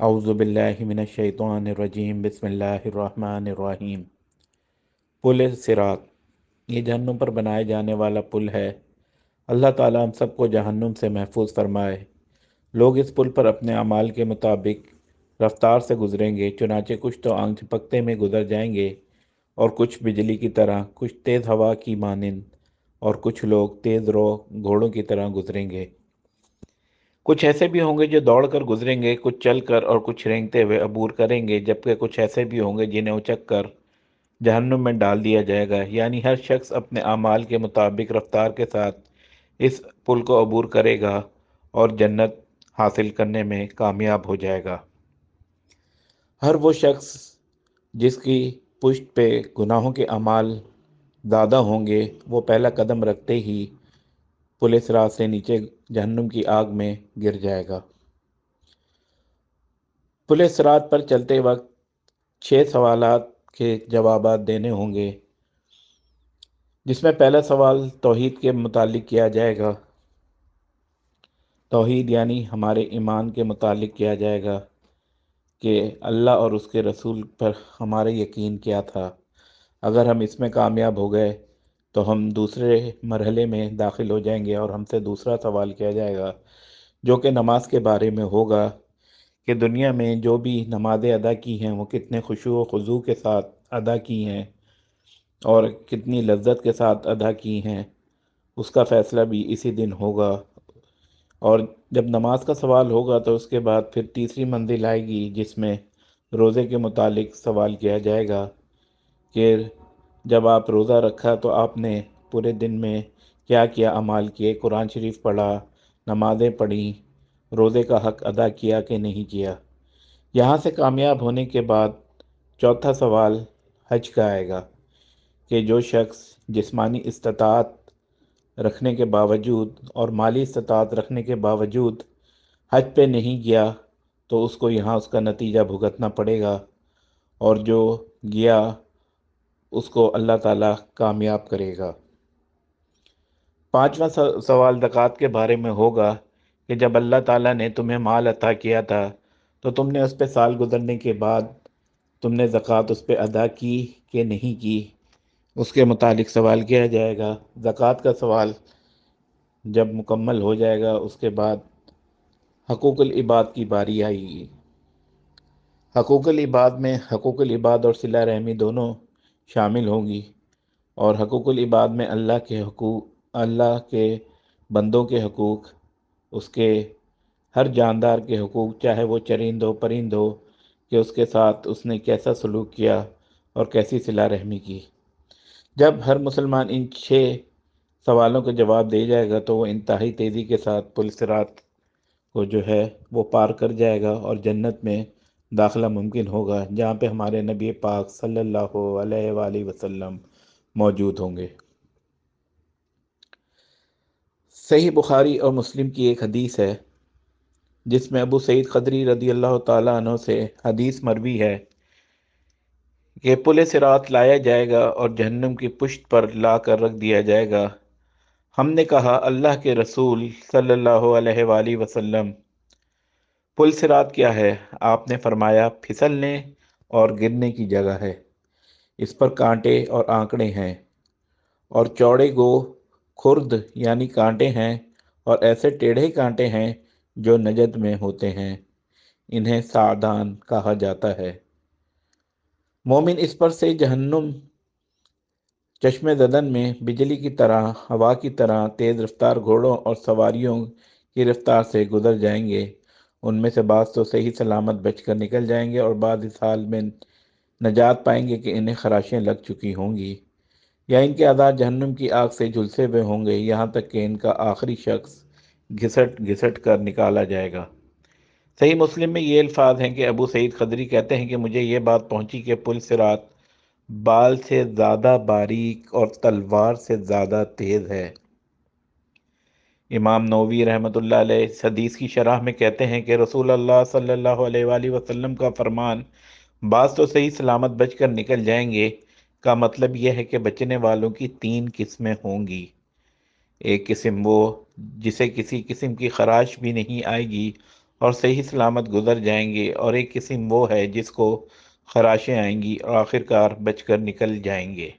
اعوذ باللہ من الشیطان الرجیم بسم اللہ الرحمن الرحیم۔ پل صراط، یہ جہنم پر بنائے جانے والا پل ہے۔ اللہ تعالیٰ ہم سب کو جہنم سے محفوظ فرمائے۔ لوگ اس پل پر اپنے اعمال کے مطابق رفتار سے گزریں گے، چنانچہ کچھ تو آنکھ جھپکتے میں گزر جائیں گے اور کچھ بجلی کی طرح، کچھ تیز ہوا کی مانند اور کچھ لوگ تیز رو گھوڑوں کی طرح گزریں گے۔ کچھ ایسے بھی ہوں گے جو دوڑ کر گزریں گے، کچھ چل کر اور کچھ رینگتے ہوئے عبور کریں گے، جبکہ کچھ ایسے بھی ہوں گے جنہیں اچک کر جہنم میں ڈال دیا جائے گا۔ یعنی ہر شخص اپنے اعمال کے مطابق رفتار کے ساتھ اس پل کو عبور کرے گا اور جنت حاصل کرنے میں کامیاب ہو جائے گا۔ ہر وہ شخص جس کی پشت پہ گناہوں کے اعمال زیادہ ہوں گے، وہ پہلا قدم رکھتے ہی پل صراط سے نیچے جہنم کی آگ میں گر جائے گا۔ پل صراط پر چلتے وقت 6 سوالات کے جوابات دینے ہوں گے، جس میں پہلا سوال توحید کے متعلق کیا جائے گا۔ توحید یعنی ہمارے ایمان کے متعلق کیا جائے گا کہ اللہ اور اس کے رسول پر ہمارا یقین کیا تھا۔ اگر ہم اس میں کامیاب ہو گئے تو ہم دوسرے مرحلے میں داخل ہو جائیں گے، اور ہم سے دوسرا سوال کیا جائے گا جو کہ نماز کے بارے میں ہوگا، کہ دنیا میں جو بھی نمازیں ادا کی ہیں وہ کتنے خشوع و خضوع کے ساتھ ادا کی ہیں اور کتنی لذت کے ساتھ ادا کی ہیں، اس کا فیصلہ بھی اسی دن ہوگا۔ اور جب نماز کا سوال ہوگا تو اس کے بعد پھر تیسری منزل آئے گی، جس میں روزے کے متعلق سوال کیا جائے گا کہ جب آپ روزہ رکھا تو آپ نے پورے دن میں کیا کیا اعمال کیے، قرآن شریف پڑھا، نمازیں پڑھی، روزے کا حق ادا کیا کہ نہیں کیا۔ یہاں سے کامیاب ہونے کے بعد چوتھا سوال حج کا آئے گا، کہ جو شخص جسمانی استطاعت رکھنے کے باوجود اور مالی استطاعت رکھنے کے باوجود حج پہ نہیں گیا تو اس کو یہاں اس کا نتیجہ بھگتنا پڑے گا، اور جو گیا اس کو اللہ تعالیٰ کامیاب کرے گا۔ پانچواں سوال زکوٰۃ کے بارے میں ہوگا، کہ جب اللہ تعالیٰ نے تمہیں مال عطا کیا تھا تو تم نے اس پہ سال گزرنے کے بعد تم نے زکوٰۃ اس پہ ادا کی کہ نہیں کی، اس کے متعلق سوال کیا جائے گا۔ زکوٰۃ کا سوال جب مکمل ہو جائے گا اس کے بعد حقوق العباد کی باری آئے گی۔ حقوق العباد میں حقوق العباد اور صلہ رحمی دونوں شامل ہوں گی، اور حقوق العباد میں اللہ کے حقوق، اللہ کے بندوں کے حقوق، اس کے ہر جاندار کے حقوق، چاہے وہ چرند ہو پرند ہو، کہ اس کے ساتھ اس نے کیسا سلوک کیا اور کیسی صلہ رحمی کی۔ جب ہر مسلمان ان 6 سوالوں کا جواب دے جائے گا تو وہ انتہائی تیزی کے ساتھ پل صراط کو جو ہے وہ پار کر جائے گا اور جنت میں داخلہ ممکن ہوگا، جہاں پہ ہمارے نبی پاک صلی اللہ علیہ وآلہ وسلم موجود ہوں گے۔ صحیح بخاری اور مسلم کی ایک حدیث ہے جس میں ابو سعید خدری رضی اللہ تعالیٰ عنہ سے حدیث مروی ہے کہ پل صراط لایا جائے گا اور جہنم کی پشت پر لا کر رکھ دیا جائے گا۔ ہم نے کہا اللہ کے رسول صلی اللہ علیہ وآلہ وسلم، پل صراط کیا ہے؟ آپ نے فرمایا پھسلنے اور گرنے کی جگہ ہے، اس پر کانٹے اور آنکڑے ہیں، اور چوڑے گو خرد یعنی کانٹے ہیں، اور ایسے ٹیڑھے کانٹے ہیں جو نجد میں ہوتے ہیں، انہیں سعدان کہا جاتا ہے۔ مومن اس پر سے جہنم چشم زدن میں بجلی کی طرح، ہوا کی طرح تیز رفتار گھوڑوں اور سواریوں کی رفتار سے گزر جائیں گے۔ ان میں سے بعض تو صحیح سلامت بچ کر نکل جائیں گے، اور بعض اس حال میں نجات پائیں گے کہ انہیں خراشیں لگ چکی ہوں گی، یا ان کے اعضاء جہنم کی آگ سے جھلسے ہوئے ہوں گے، یہاں تک کہ ان کا آخری شخص گھسٹ گھسٹ کر نکالا جائے گا۔ صحیح مسلم میں یہ الفاظ ہیں کہ ابو سعید خدری کہتے ہیں کہ مجھے یہ بات پہنچی کہ پل صراط بال سے زیادہ باریک اور تلوار سے زیادہ تیز ہے۔ امام نووی رحمۃ اللہ علیہ اس حدیث کی شرح میں کہتے ہیں کہ رسول اللہ صلی اللہ علیہ وآلہ وسلم کا فرمان بعض تو صحیح سلامت بچ کر نکل جائیں گے کا مطلب یہ ہے کہ بچنے والوں کی 3 قسمیں ہوں گی۔ ایک قسم وہ جسے کسی قسم کی خراش بھی نہیں آئے گی، اور صحیح سلامت گزر جائیں گے، اور ایک قسم وہ ہے جس کو خراشیں آئیں گی اور آخرکار بچ کر نکل جائیں گے،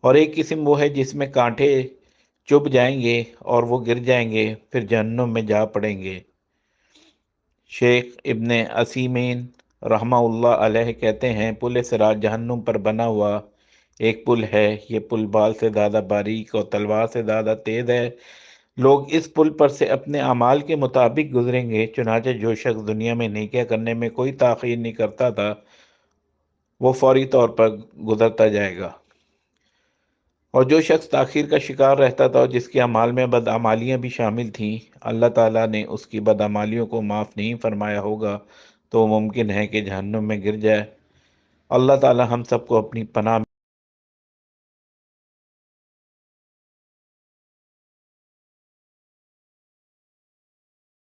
اور ایک قسم وہ ہے جس میں کانٹے چبھ جائیں گے اور وہ گر جائیں گے، پھر جہنم میں جا پڑیں گے۔ شیخ ابن عثیمین رحمہ اللہ علیہ کہتے ہیں، پل صراط جہنم پر بنا ہوا ایک پل ہے، یہ پل بال سے زیادہ باریک اور تلوار سے زیادہ تیز ہے۔ لوگ اس پل پر سے اپنے اعمال کے مطابق گزریں گے، چنانچہ جو شخص دنیا میں نیکیاں کرنے میں کوئی تاخیر نہیں کرتا تھا وہ فوری طور پر گزرتا جائے گا، اور جو شخص تاخیر کا شکار رہتا تھا اور جس کے اعمال میں بدعمالیاں بھی شامل تھیں، اللہ تعالیٰ نے اس کی بدعمالیوں کو معاف نہیں فرمایا ہوگا، تو ممکن ہے کہ جہنم میں گر جائے۔ اللہ تعالیٰ ہم سب کو اپنی پناہ